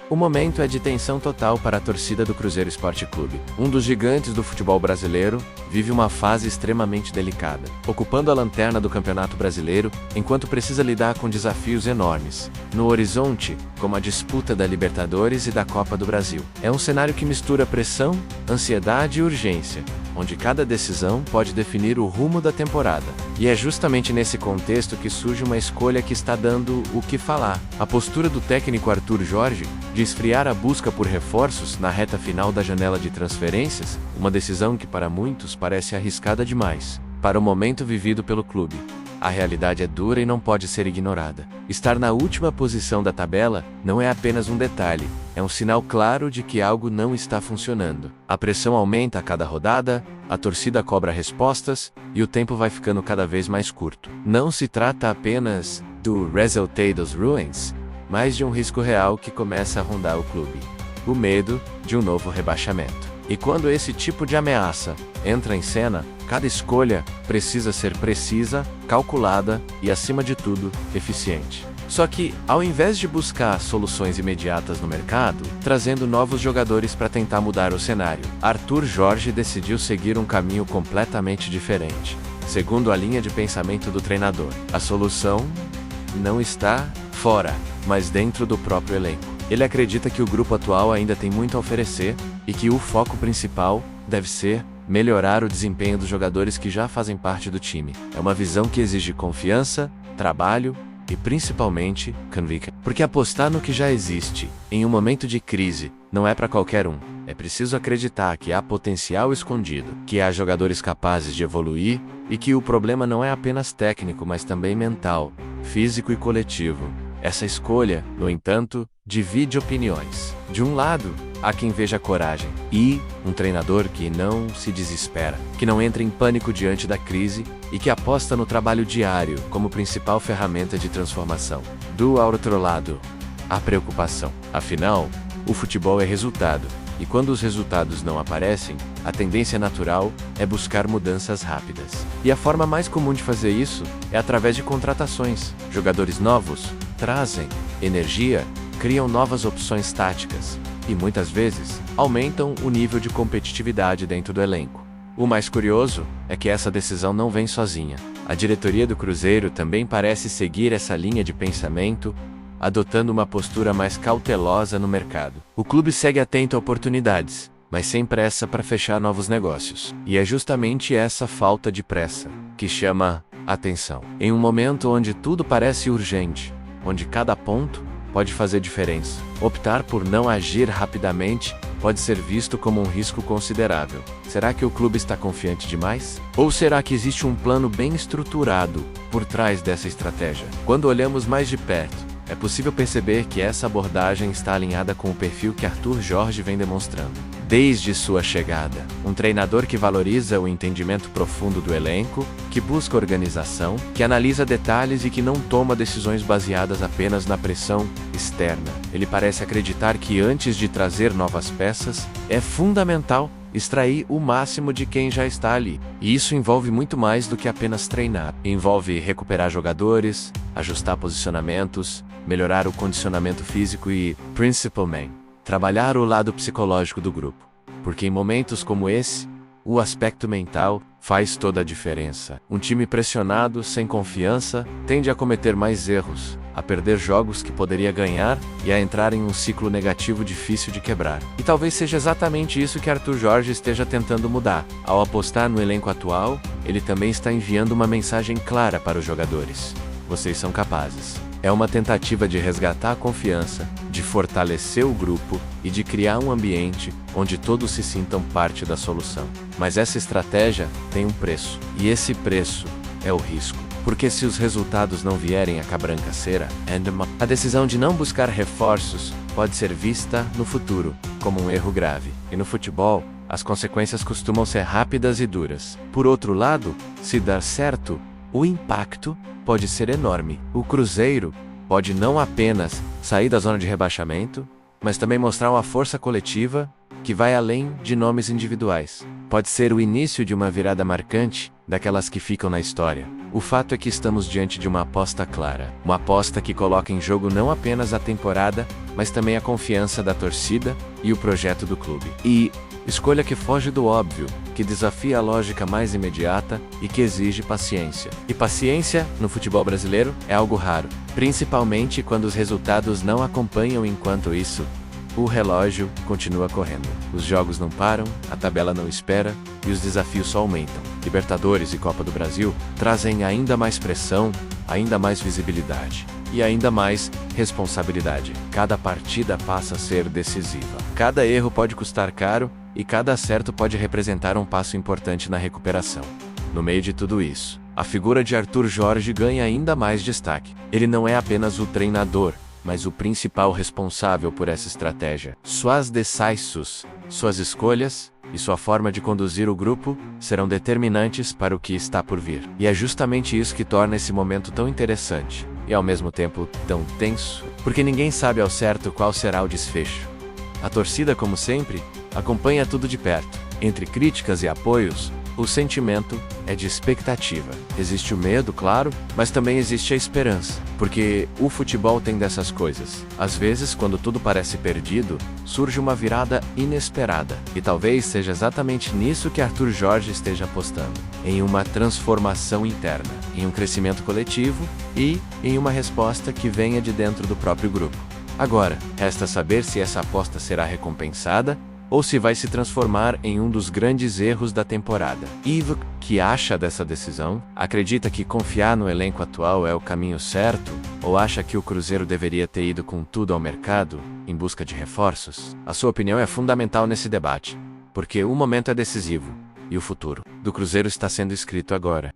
O momento é de tensão total para a torcida do Cruzeiro Esporte Clube. Um dos gigantes do futebol brasileiro vive uma fase extremamente delicada, ocupando a lanterna do Campeonato Brasileiro, enquanto precisa lidar com desafios enormes no horizonte, como a disputa da Libertadores e da Copa do Brasil. É um cenário que mistura pressão, ansiedade e urgência, onde cada decisão pode definir o rumo da temporada. E é justamente nesse contexto que surge uma escolha que está dando o que falar. A postura do técnico Arthur Jorge de esfriar a busca por reforços na reta final da janela de transferências, uma decisão que para muitos parece arriscada demais para o momento vivido pelo clube. A realidade é dura e não pode ser ignorada. Estar na última posição da tabela não é apenas um detalhe, é um sinal claro de que algo não está funcionando. A pressão aumenta a cada rodada, a torcida cobra respostas e o tempo vai ficando cada vez mais curto. Não se trata apenas do Resultados Ruins, mas de um risco real que começa a rondar o clube: o medo de um novo rebaixamento. E quando esse tipo de ameaça entra em cena, cada escolha precisa ser precisa, calculada e, acima de tudo, eficiente. Só que, ao invés de buscar soluções imediatas no mercado, trazendo novos jogadores para tentar mudar o cenário, Arthur Jorge decidiu seguir um caminho completamente diferente. Segundo a linha de pensamento do treinador, a solução não está fora, mas dentro do próprio elenco. Ele acredita que o grupo atual ainda tem muito a oferecer e que o foco principal deve ser melhorar o desempenho dos jogadores que já fazem parte do time. É uma visão que exige confiança, trabalho e principalmente convicção. Porque apostar no que já existe, em um momento de crise, não é para qualquer um. É preciso acreditar que há potencial escondido, que há jogadores capazes de evoluir e que o problema não é apenas técnico, mas também mental, físico e coletivo. Essa escolha, no entanto, divide opiniões. De um lado, há quem veja coragem e um treinador que não se desespera, que não entra em pânico diante da crise e que aposta no trabalho diário como principal ferramenta de transformação. Do outro lado, há preocupação. Afinal, o futebol é resultado, e quando os resultados não aparecem, a tendência natural é buscar mudanças rápidas. E a forma mais comum de fazer isso é através de contratações. Jogadores novos trazem energia, criam novas opções táticas e, muitas vezes, aumentam o nível de competitividade dentro do elenco. O mais curioso é que essa decisão não vem sozinha. A diretoria do Cruzeiro também parece seguir essa linha de pensamento, adotando uma postura mais cautelosa no mercado. O clube segue atento a oportunidades, mas sem pressa para fechar novos negócios. E é justamente essa falta de pressa que chama atenção. Em um momento onde tudo parece urgente, onde cada ponto pode fazer diferença, optar por não agir rapidamente pode ser visto como um risco considerável. Será que o clube está confiante demais? Ou será que existe um plano bem estruturado por trás dessa estratégia? Quando olhamos mais de perto, é possível perceber que essa abordagem está alinhada com o perfil que Arthur Jorge vem demonstrando desde sua chegada. Um treinador que valoriza o entendimento profundo do elenco, que busca organização, que analisa detalhes e que não toma decisões baseadas apenas na pressão externa. Ele parece acreditar que antes de trazer novas peças, é fundamental extrair o máximo de quem já está ali. E isso envolve muito mais do que apenas treinar. Envolve recuperar jogadores, ajustar posicionamentos, melhorar o condicionamento físico e, principalmente, trabalhar o lado psicológico do grupo. Porque em momentos como esse, o aspecto mental faz toda a diferença. Um time pressionado, sem confiança, tende a cometer mais erros, a perder jogos que poderia ganhar e a entrar em um ciclo negativo difícil de quebrar. E talvez seja exatamente isso que Arthur Jorge esteja tentando mudar. Ao apostar no elenco atual, ele também está enviando uma mensagem clara para os jogadores: vocês são capazes. É uma tentativa de resgatar a confiança, de fortalecer o grupo e de criar um ambiente onde todos se sintam parte da solução. Mas essa estratégia tem um preço, e esse preço é o risco. Porque se os resultados não vierem a cabranca-ceira, a decisão de não buscar reforços pode ser vista no futuro como um erro grave. E no futebol, as consequências costumam ser rápidas e duras. Por outro lado, se dar certo, o impacto pode ser enorme. O Cruzeiro pode não apenas sair da zona de rebaixamento, mas também mostrar uma força coletiva que vai além de nomes individuais. Pode ser o início de uma virada marcante daquelas que ficam na história. O fato é que estamos diante de uma aposta clara. Uma aposta que coloca em jogo não apenas a temporada, mas também a confiança da torcida e o projeto do clube. E escolha que foge do óbvio, que desafia a lógica mais imediata e que exige paciência. E paciência, no futebol brasileiro, é algo raro, principalmente quando os resultados não acompanham. Enquanto isso, o relógio continua correndo. Os jogos não param, a tabela não espera e os desafios só aumentam. Libertadores e Copa do Brasil trazem ainda mais pressão, ainda mais visibilidade e ainda mais responsabilidade. Cada partida passa a ser decisiva. Cada erro pode custar caro e cada acerto pode representar um passo importante na recuperação. No meio de tudo isso, a figura de Arthur Jorge ganha ainda mais destaque. Ele não é apenas o treinador, mas o principal responsável por essa estratégia. Suas decisões, suas escolhas e sua forma de conduzir o grupo serão determinantes para o que está por vir. E é justamente isso que torna esse momento tão interessante e ao mesmo tempo tão tenso, porque ninguém sabe ao certo qual será o desfecho. A torcida, como sempre, acompanha tudo de perto. Entre críticas e apoios, o sentimento é de expectativa. Existe o medo, claro, mas também existe a esperança, porque o futebol tem dessas coisas. Às vezes, quando tudo parece perdido, surge uma virada inesperada. E talvez seja exatamente nisso que Arthur Jorge esteja apostando. Em uma transformação interna, em um crescimento coletivo e em uma resposta que venha de dentro do próprio grupo. Agora, resta saber se essa aposta será recompensada ou se vai se transformar em um dos grandes erros da temporada. Ivo, que acha dessa decisão? Acredita que confiar no elenco atual é o caminho certo? Ou acha que o Cruzeiro deveria ter ido com tudo ao mercado, em busca de reforços? A sua opinião é fundamental nesse debate, porque o momento é decisivo, e o futuro do Cruzeiro está sendo escrito agora.